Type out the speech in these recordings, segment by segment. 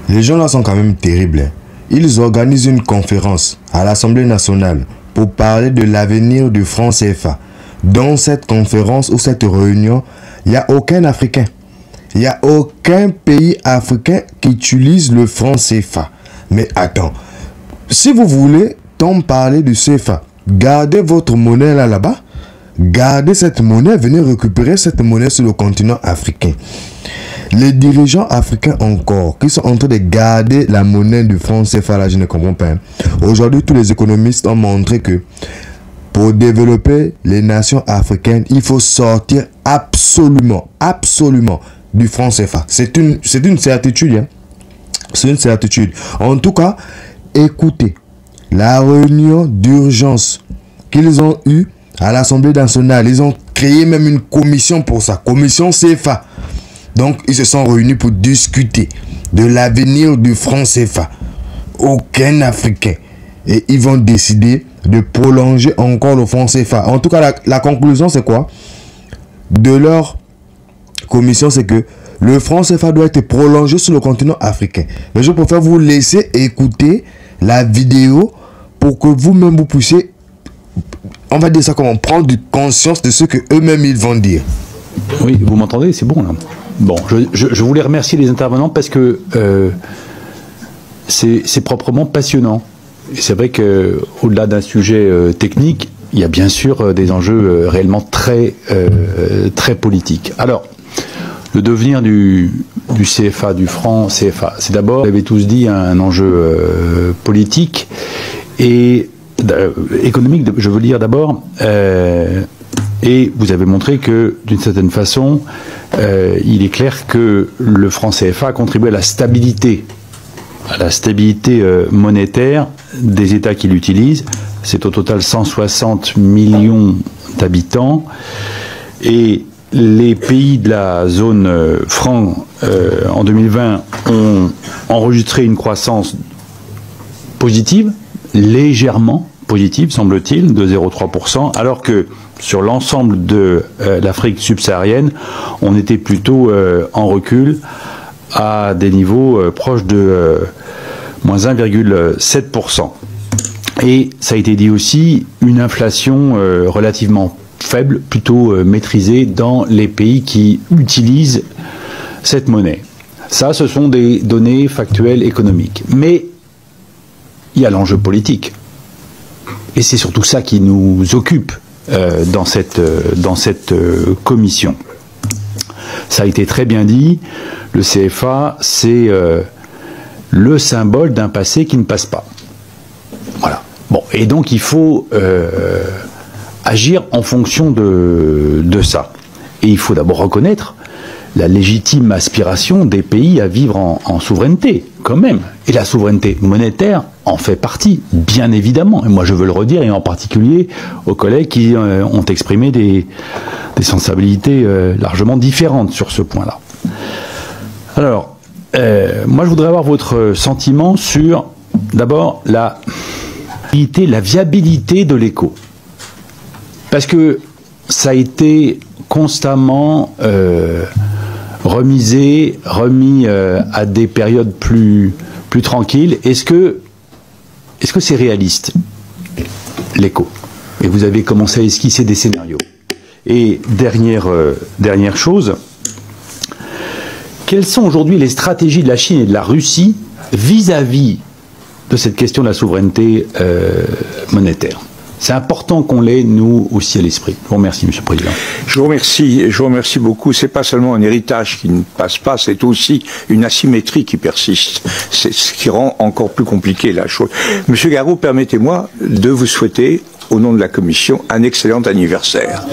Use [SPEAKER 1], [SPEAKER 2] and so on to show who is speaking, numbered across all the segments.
[SPEAKER 1] Les gens là sont quand même terribles. Hein. Ils organisent une conférence à l'Assemblée nationale pour parler de l'avenir du franc CFA. Dans cette conférence ou cette réunion, il n'y a aucun Africain. Il n'y a aucun pays africain qui utilise le franc CFA. Mais attends, si vous voulez tant parler du CFA, gardez votre monnaie là-bas. Gardez cette monnaie, venez récupérer cette monnaie sur le continent africain. Les dirigeants africains encore, qui sont en train de garder la monnaie du franc CFA, là, je ne comprends pas. Hein. Aujourd'hui, tous les économistes ont montré que pour développer les nations africaines, il faut sortir absolument du franc CFA. C'est une certitude. Hein. C'est une certitude. En tout cas, écoutez, la réunion d'urgence qu'ils ont eue à l'Assemblée nationale, ils ont créé même une commission pour ça, commission CFA. Donc, ils se sont réunis pour discuter de l'avenir du franc CFA. Aucun Africain. Et ils vont décider de prolonger encore le franc CFA. En tout cas, la conclusion, c'est quoi? De leur commission, c'est que le franc CFA doit être prolongé sur le continent africain. Mais je préfère vous laisser écouter la vidéo pour que vous-même vous puissiez, on va dire ça comment, prendre conscience de ce que eux-mêmes ils vont dire.
[SPEAKER 2] Oui, vous m'entendez? C'est bon là. Bon, je voulais remercier les intervenants parce que c'est proprement passionnant. Et c'est vrai qu'au-delà d'un sujet technique, il y a bien sûr des enjeux réellement très politiques. Alors, le devenir du CFA, du franc CFA, c'est d'abord, vous l'avez tous dit, un enjeu politique et économique, je veux dire d'abord. Et vous avez montré que, d'une certaine façon, il est clair que le franc CFA a contribué à la stabilité monétaire des États qui l'utilisent. C'est au total 160 millions d'habitants. Et les pays de la zone franc, en 2020, ont enregistré une croissance positive, légèrement positive, semble-t-il, de 0,3%, alors que sur l'ensemble de l'Afrique subsaharienne, on était plutôt en recul à des niveaux proches de moins 1,7%. Et ça a été dit aussi, une inflation relativement faible, plutôt maîtrisée dans les pays qui utilisent cette monnaie. Ça, ce sont des données factuelles économiques. Mais il y a l'enjeu politique. Et c'est surtout ça qui nous occupe dans cette commission. Ça a été très bien dit, le CFA, c'est le symbole d'un passé qui ne passe pas. Voilà. Bon, et donc il faut agir en fonction de ça. Et il faut d'abord reconnaître la légitime aspiration des pays à vivre en souveraineté, quand même. Et la souveraineté monétaire en fait partie, bien évidemment. Et moi, je veux le redire, et en particulier aux collègues qui ont exprimé des sensibilités largement différentes sur ce point-là. Alors, moi, je voudrais avoir votre sentiment sur, d'abord, la viabilité de l'éco. Parce que ça a été constamment remis à des périodes plus tranquilles. Est-ce que c'est réaliste, l'éco? Et vous avez commencé à esquisser des scénarios. Et dernière chose, quelles sont aujourd'hui les stratégies de la Chine et de la Russie vis-à-vis de cette question de la souveraineté monétaire? C'est important qu'on l'ait, nous, aussi à l'esprit. Je vous remercie, Monsieur le Président.
[SPEAKER 3] Je vous remercie beaucoup. C'est pas seulement un héritage qui ne passe pas, c'est aussi une asymétrie qui persiste. C'est ce qui rend encore plus compliqué la chose. Monsieur Garot, permettez-moi de vous souhaiter, au nom de la Commission, un excellent anniversaire.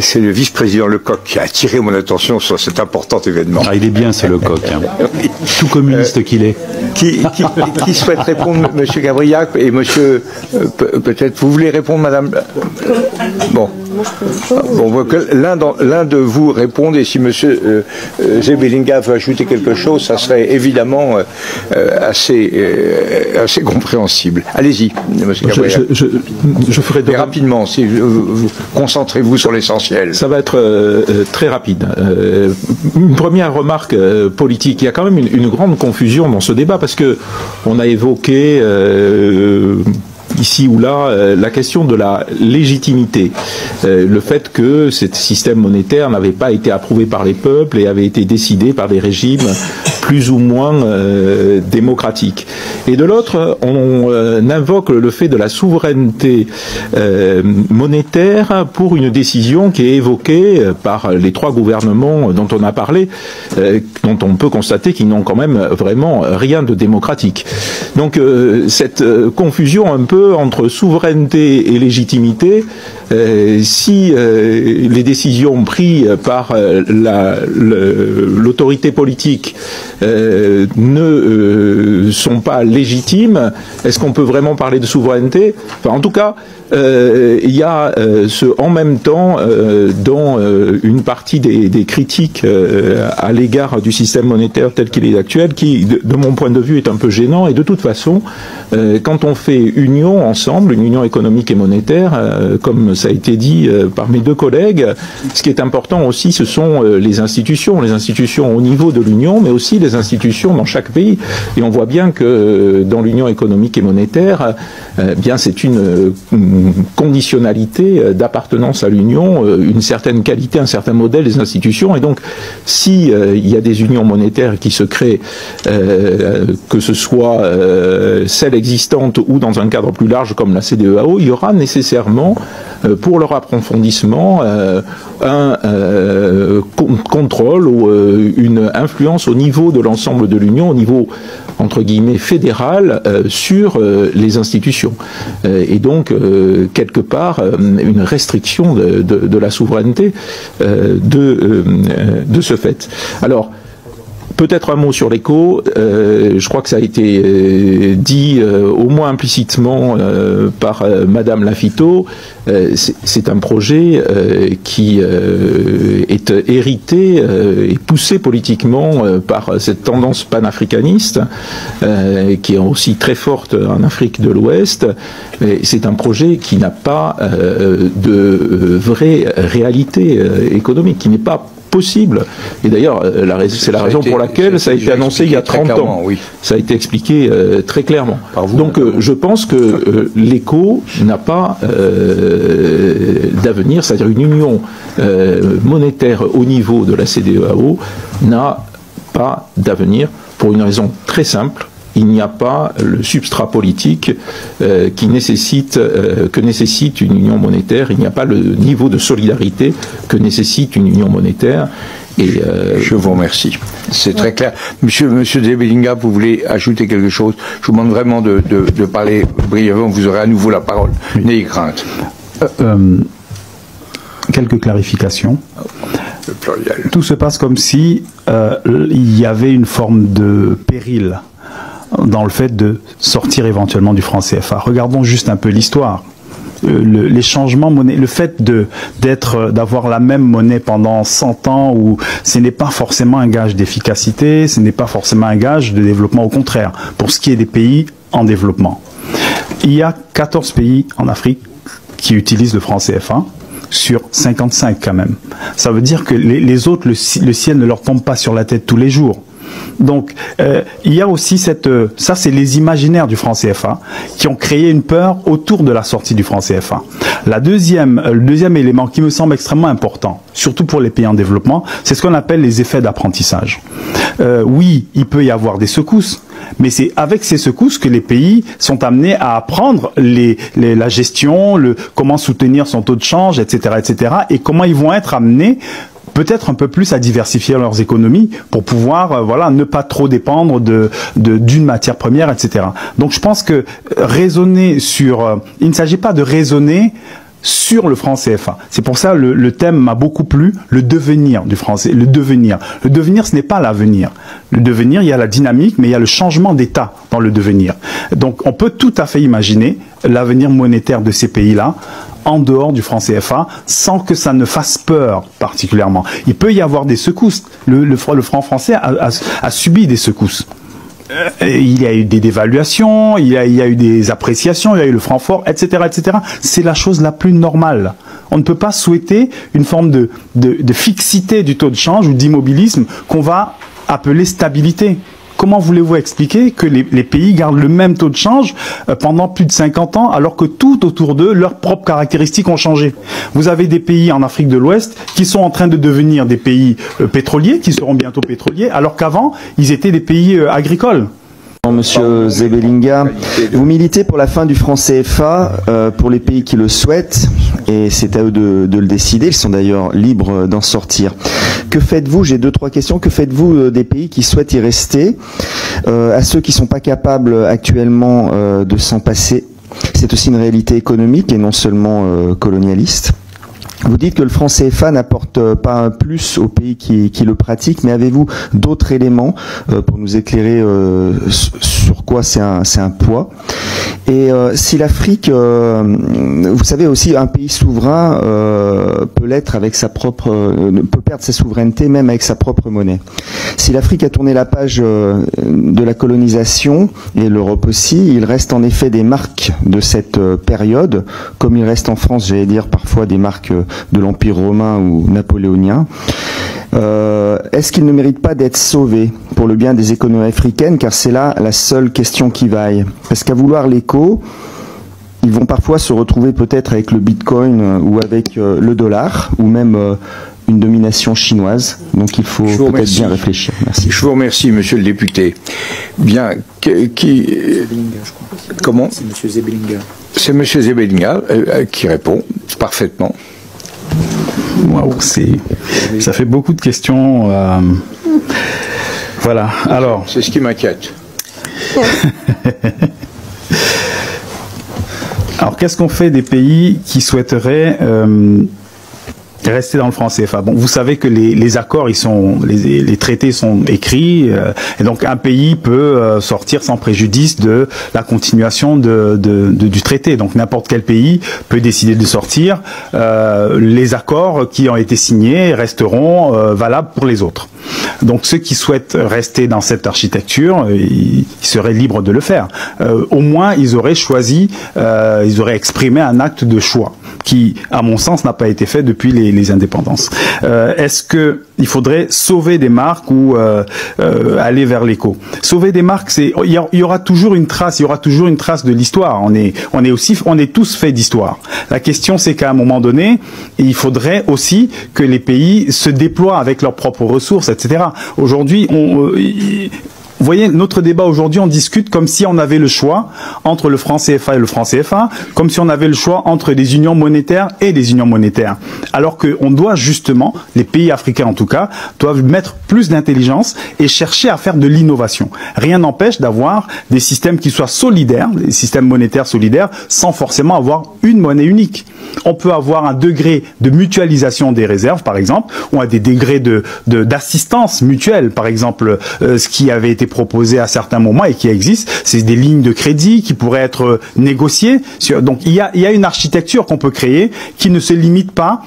[SPEAKER 3] C'est le vice-président Lecoq qui a attiré mon attention sur cet important événement.
[SPEAKER 2] Ah, il est bien, ce Lecoq. Hein. Oui. Tout communiste qu'il est.
[SPEAKER 3] Qui souhaite répondre, Monsieur Gabriac, et Monsieur, peut-être, vous voulez répondre, Madame? Bon. Bon, on voit que l'un de vous répond, et si M. Zebelinga veut ajouter quelque chose, ça serait évidemment assez compréhensible. Allez-y, M. Gabriel.
[SPEAKER 4] Je ferai
[SPEAKER 3] mais rapidement, si concentrez-vous sur l'essentiel.
[SPEAKER 4] Ça va être très rapide. Une première remarque politique. Il y a quand même une grande confusion dans ce débat parce que on a évoqué ici ou là la question de la légitimité, le fait que ce système monétaire n'avait pas été approuvé par les peuples et avait été décidé par des régimes plus ou moins démocratiques. Et de l'autre, on invoque le fait de la souveraineté monétaire pour une décision qui est évoquée par les trois gouvernements dont on a parlé, dont on peut constater qu'ils n'ont quand même vraiment rien de démocratique. Donc cette confusion un peu entre souveraineté et légitimité, si les décisions prises par l'autorité politique ne sont pas légitimes, est-ce qu'on peut vraiment parler de souveraineté? Enfin, en tout cas, il y a ce en même temps dans une partie des critiques à l'égard du système monétaire tel qu'il est actuel, qui, de mon point de vue, est un peu gênant. Et de toute façon, quand on fait union ensemble, une union économique et monétaire, comme ça a été dit par mes deux collègues, ce qui est important aussi, ce sont les institutions au niveau de l'union, mais aussi les institutions dans chaque pays. Et on voit bien que dans l'union économique et monétaire, bien c'est une conditionnalité d'appartenance à l'union, une certaine qualité, un certain modèle des institutions. Et donc, si il y a des unions monétaires qui se créent, que ce soit celles existantes ou dans un cadre plus large comme la CEDEAO, il y aura nécessairement, pour leur approfondissement, un contrôle ou une influence au niveau de l'ensemble de l'Union, au niveau, entre guillemets, fédéral, sur les institutions. Et donc, quelque part, une restriction de la souveraineté de ce fait. Alors, peut-être un mot sur l'éco. Je crois que ça a été dit au moins implicitement par Madame Lafitau. C'est un projet qui est hérité et poussé politiquement par cette tendance panafricaniste qui est aussi très forte en Afrique de l'Ouest. C'est un projet qui n'a pas de vraie réalité économique, qui n'est pas possible. Et d'ailleurs, c'est la raison pour laquelle ça a été annoncé il y a 30 ans. Oui. Ça a été expliqué très clairement. Vous, donc, je pense que l'éco n'a pas d'avenir, c'est-à-dire une union monétaire au niveau de la CEDEAO n'a pas d'avenir pour une raison très simple. Il n'y a pas le substrat politique que nécessite une union monétaire. Il n'y a pas le niveau de solidarité que nécessite une union monétaire. Et
[SPEAKER 3] je vous remercie. C'est très clair. Monsieur Zebelinga, vous voulez ajouter quelque chose? Je vous demande vraiment de parler brièvement. Vous aurez à nouveau la parole. Oui. N'ayez crainte.
[SPEAKER 5] Quelques clarifications. Tout se passe comme si il y avait une forme de péril dans le fait de sortir éventuellement du franc CFA. Regardons juste un peu l'histoire. Les changements monnaie, le fait d'avoir la même monnaie pendant 100 ans, où ce n'est pas forcément un gage d'efficacité, ce n'est pas forcément un gage de développement, au contraire, pour ce qui est des pays en développement. Il y a 14 pays en Afrique qui utilisent le franc CFA, sur 55 quand même. Ça veut dire que les autres, le ciel ne leur tombe pas sur la tête tous les jours. Donc, il y a aussi ça c'est les imaginaires du franc CFA qui ont créé une peur autour de la sortie du franc CFA. Le deuxième élément qui me semble extrêmement important, surtout pour les pays en développement, c'est ce qu'on appelle les effets d'apprentissage. Oui, il peut y avoir des secousses, mais c'est avec ces secousses que les pays sont amenés à apprendre la gestion, comment soutenir son taux de change, etc., etc., et comment ils vont être amenés peut-être un peu plus à diversifier leurs économies pour pouvoir ne pas trop dépendre d'une matière première, etc. Donc je pense que raisonner il ne s'agit pas de raisonner sur le franc CFA. C'est pour ça le thème m'a beaucoup plu, le devenir du français, le devenir. Le devenir, ce n'est pas l'avenir. Le devenir, il y a la dynamique, mais il y a le changement d'état dans le devenir. Donc on peut tout à fait imaginer l'avenir monétaire de ces pays-là en dehors du franc CFA sans que ça ne fasse peur particulièrement. Il peut y avoir des secousses. Le franc français a subi des secousses. Il y a eu des dévaluations, il y a eu des appréciations, il y a eu le franc fort, etc., etc. C'est la chose la plus normale. On ne peut pas souhaiter une forme de fixité du taux de change ou d'immobilisme qu'on va appeler stabilité. Comment voulez-vous expliquer que les pays gardent le même taux de change pendant plus de 50 ans alors que tout autour d'eux, leurs propres caractéristiques ont changé? Vous avez des pays en Afrique de l'Ouest qui sont en train de devenir des pays pétroliers, qui seront bientôt pétroliers, alors qu'avant, ils étaient des pays agricoles.
[SPEAKER 6] Monsieur Zebelinga, vous militez pour la fin du franc CFA pour les pays qui le souhaitent, et c'est à eux de le décider, ils sont d'ailleurs libres d'en sortir. Que faites-vous, j'ai 2-3 questions, que faites-vous des pays qui souhaitent y rester, à ceux qui ne sont pas capables actuellement de s'en passer? C'est aussi une réalité économique et non seulement colonialiste. Vous dites que le franc CFA n'apporte pas un plus aux pays qui le pratiquent, mais avez-vous d'autres éléments pour nous éclairer sur quoi c'est un poids? Et si l'Afrique, vous savez aussi, un pays souverain peut l'être avec sa propre, peut perdre sa souveraineté même avec sa propre monnaie. Si l'Afrique a tourné la page de la colonisation, et l'Europe aussi, il reste en effet des marques de cette période, comme il reste en France, j'allais dire parfois des marques de l'Empire romain ou napoléonien. Est-ce qu'il ne mérite pas d'être sauvé pour le bien des économies africaines, car c'est là la seule question qui vaille? Parce qu'à vouloir l'écho, ils vont parfois se retrouver peut-être avec le bitcoin ou avec le dollar, ou même une domination chinoise. Donc il faut peut-être bien réfléchir. Merci.
[SPEAKER 3] Je vous remercie, monsieur le député. Bien, comment?
[SPEAKER 7] C'est monsieur Zebelinga.
[SPEAKER 3] C'est monsieur Zebelinga qui répond parfaitement.
[SPEAKER 5] Waouh, ça fait beaucoup de questions. Voilà, alors...
[SPEAKER 3] C'est ce qui m'inquiète.
[SPEAKER 5] Alors, qu'est-ce qu'on fait des pays qui souhaiteraient rester dans le franc CFA? Bon, vous savez que les accords, les traités sont écrits, et donc un pays peut sortir sans préjudice de la continuation du traité. Donc n'importe quel pays peut décider de sortir. Les accords qui ont été signés resteront valables pour les autres. Donc ceux qui souhaitent rester dans cette architecture, ils seraient libres de le faire. Au moins, ils auraient choisi, ils auraient exprimé un acte de choix qui, à mon sens, n'a pas été fait depuis les indépendances. Est-ce qu'il faudrait sauver des marques ou aller vers l'éco? Sauver des marques, il y aura toujours une trace, de l'histoire. On est tous faits d'histoire. La question, c'est qu'à un moment donné, il faudrait aussi que les pays se déploient avec leurs propres ressources, etc. Aujourd'hui, vous voyez, notre débat aujourd'hui, on discute comme si on avait le choix entre le franc CFA et le franc CFA, comme si on avait le choix entre des unions monétaires et des unions monétaires. Alors qu'on doit justement, les pays africains en tout cas, doivent mettre plus d'intelligence et chercher à faire de l'innovation. Rien n'empêche d'avoir des systèmes qui soient solidaires, des systèmes monétaires solidaires, sans forcément avoir une monnaie unique. On peut avoir un degré de mutualisation des réserves, par exemple, ou à des degrés d'assistance mutuelle, par exemple, ce qui avait été proposé à certains moments et qui existe, c'est des lignes de crédit qui pourraient être négociées. Donc il y a une architecture qu'on peut créer qui ne se limite pas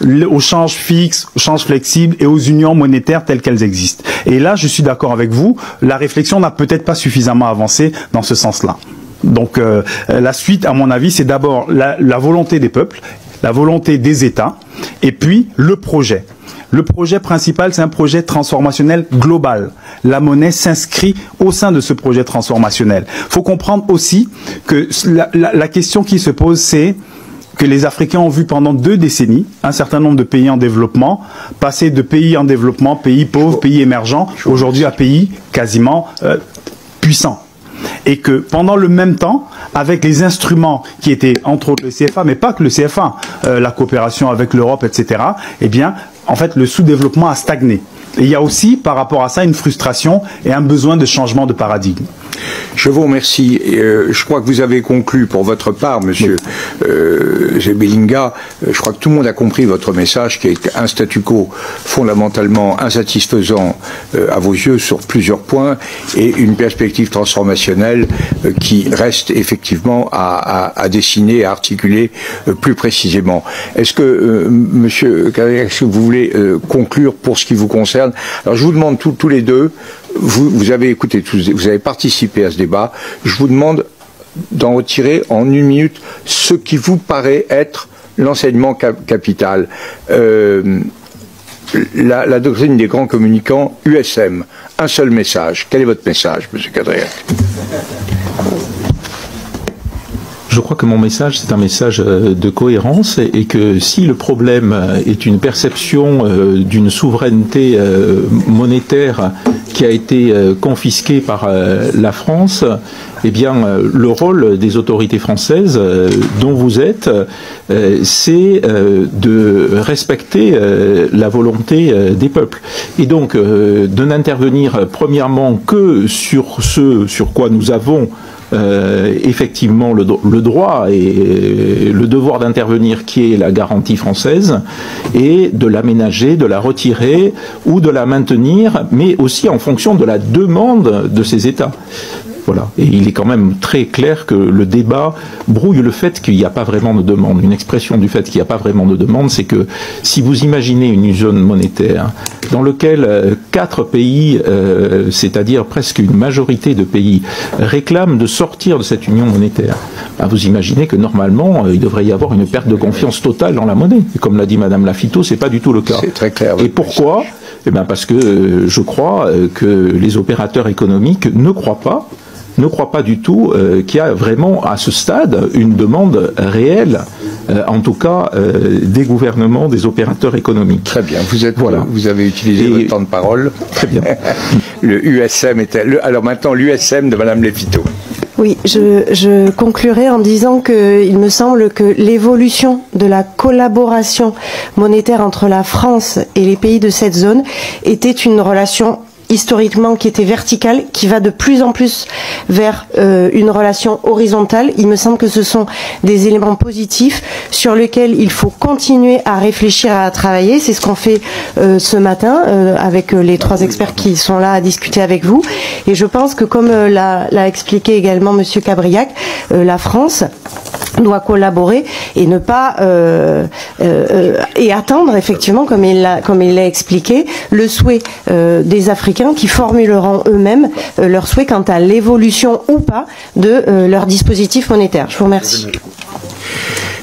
[SPEAKER 5] au change fixe, au change flexible et aux unions monétaires telles qu'elles existent. Et là, je suis d'accord avec vous, la réflexion n'a peut-être pas suffisamment avancé dans ce sens-là. Donc la suite, à mon avis, c'est d'abord la volonté des peuples, la volonté des États, et puis le projet. Le projet principal, c'est un projet transformationnel global. La monnaie s'inscrit au sein de ce projet transformationnel. Il faut comprendre aussi que la question qui se pose, c'est que les Africains ont vu pendant 2 décennies un certain nombre de pays en développement passer de pays en développement, pays pauvres, pays émergents, aujourd'hui à pays quasiment puissants. Et que pendant le même temps, avec les instruments qui étaient entre autres le CFA, mais pas que le CFA, la coopération avec l'Europe, etc., eh bien, en fait, le sous-développement a stagné. Et il y a aussi, par rapport à ça, une frustration et un besoin de changement de paradigme.
[SPEAKER 3] Je vous remercie. Je crois que vous avez conclu pour votre part, Monsieur Zebelinga. Je crois que tout le monde a compris votre message, qui est un statu quo fondamentalement insatisfaisant à vos yeux sur plusieurs points, et une perspective transformationnelle qui reste effectivement à dessiner, à articuler plus précisément. Est-ce que, Monsieur Kabriac, est-ce que vous voulez conclure pour ce qui vous concerne? Alors, je vous demande tous les deux. Vous avez écouté, vous avez participé à ce débat. Je vous demande d'en retirer en 1 minute ce qui vous paraît être l'enseignement capital. La doctrine des grands communicants, USM. Un seul message. Quel est votre message, M. Kabriac?
[SPEAKER 4] Je crois que mon message, c'est un message de cohérence, et que si le problème est une perception d'une souveraineté monétaire qui a été confisquée par la France, eh bien, le rôle des autorités françaises dont vous êtes, c'est de respecter la volonté des peuples. Et donc, de n'intervenir premièrement que sur ce sur quoi nous avons effectivement le droit et le devoir d'intervenir, qui est la garantie française, et de l'aménager, de la retirer ou de la maintenir, mais aussi en fonction de la demande de ces États. Voilà. Et il est quand même très clair que le débat brouille le fait qu'il n'y a pas vraiment de demande. Une expression du fait qu'il n'y a pas vraiment de demande, c'est que si vous imaginez une zone monétaire dans laquelle 4 pays, c'est-à-dire presque une majorité de pays, réclament de sortir de cette union monétaire, ben vous imaginez que normalement, il devrait y avoir une perte de confiance totale dans la monnaie. Et comme l'a dit Madame Lafitau, c'est pas du tout le cas.
[SPEAKER 3] C'est très clair.
[SPEAKER 4] Et pourquoi? Eh bien parce que je crois que les opérateurs économiques ne croient pas du tout qu'il y a vraiment à ce stade une demande réelle, en tout cas des gouvernements, des opérateurs économiques.
[SPEAKER 3] Très bien, vous avez utilisé votre temps de parole.
[SPEAKER 4] Très bien.
[SPEAKER 3] Le USM était... alors maintenant, l'USM de Madame Lafitau.
[SPEAKER 7] Oui, je conclurai en disant qu'il me semble que l'évolution de la collaboration monétaire entre la France et les pays de cette zone était une relation historiquement qui était verticale, qui va de plus en plus vers une relation horizontale. Il me semble que ce sont des éléments positifs sur lesquels il faut continuer à réfléchir, à travailler. C'est ce qu'on fait ce matin avec les 3 experts qui sont là à discuter avec vous. Et je pense que, comme l'a expliqué également Monsieur Kabriac, la France doit collaborer et ne pas et attendre effectivement, comme il l'a expliqué, le souhait des Africains qui formuleront eux-mêmes leur souhait quant à l'évolution ou pas de leur dispositif monétaire. Je vous remercie.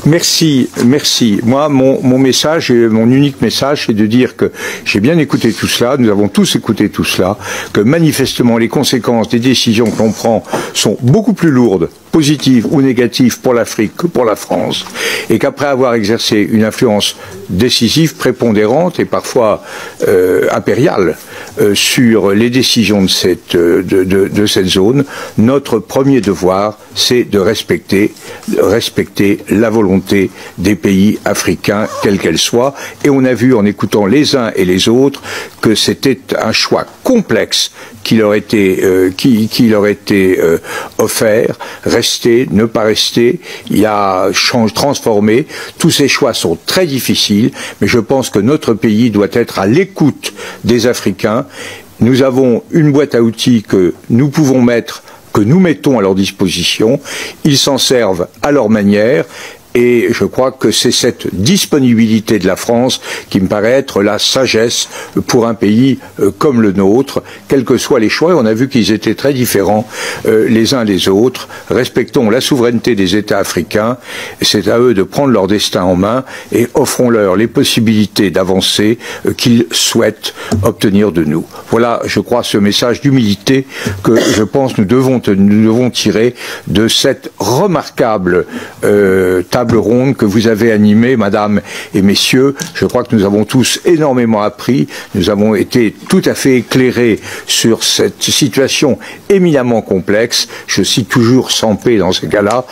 [SPEAKER 3] Merci, merci. Moi, mon message, mon unique message, c'est de dire que j'ai bien écouté tout cela, nous avons tous écouté tout cela, que manifestement les conséquences des décisions que l'on prend sont beaucoup plus lourdes, positives ou négatives pour l'Afrique que pour la France, et qu'après avoir exercé une influence décisive, prépondérante et parfois impériale sur les décisions de cette zone, notre premier devoir, c'est de respecter la volonté des pays africains, quelle qu'elle soit. Et on a vu en écoutant les uns et les autres que c'était un choix complexe qui leur était offert. Rester, ne pas rester, il y a transformé. Tous ces choix sont très difficiles, mais je pense que notre pays doit être à l'écoute des Africains. Nous avons une boîte à outils que nous pouvons mettre, que nous mettons à leur disposition. Ils s'en servent à leur manière. Et je crois que c'est cette disponibilité de la France qui me paraît être la sagesse pour un pays comme le nôtre, quels que soient les choix. On a vu qu'ils étaient très différents les uns des autres. Respectons la souveraineté des États africains. C'est à eux de prendre leur destin en main et offrons-leur les possibilités d'avancer qu'ils souhaitent obtenir de nous. Voilà, je crois, ce message d'humilité que je pense nous devons tirer de cette remarquable table ronde que vous avez animée, Madame et Messieurs. Je crois que nous avons tous énormément appris. Nous avons été tout à fait éclairés sur cette situation éminemment complexe. Je cite toujours Sampé dans ces cas-là.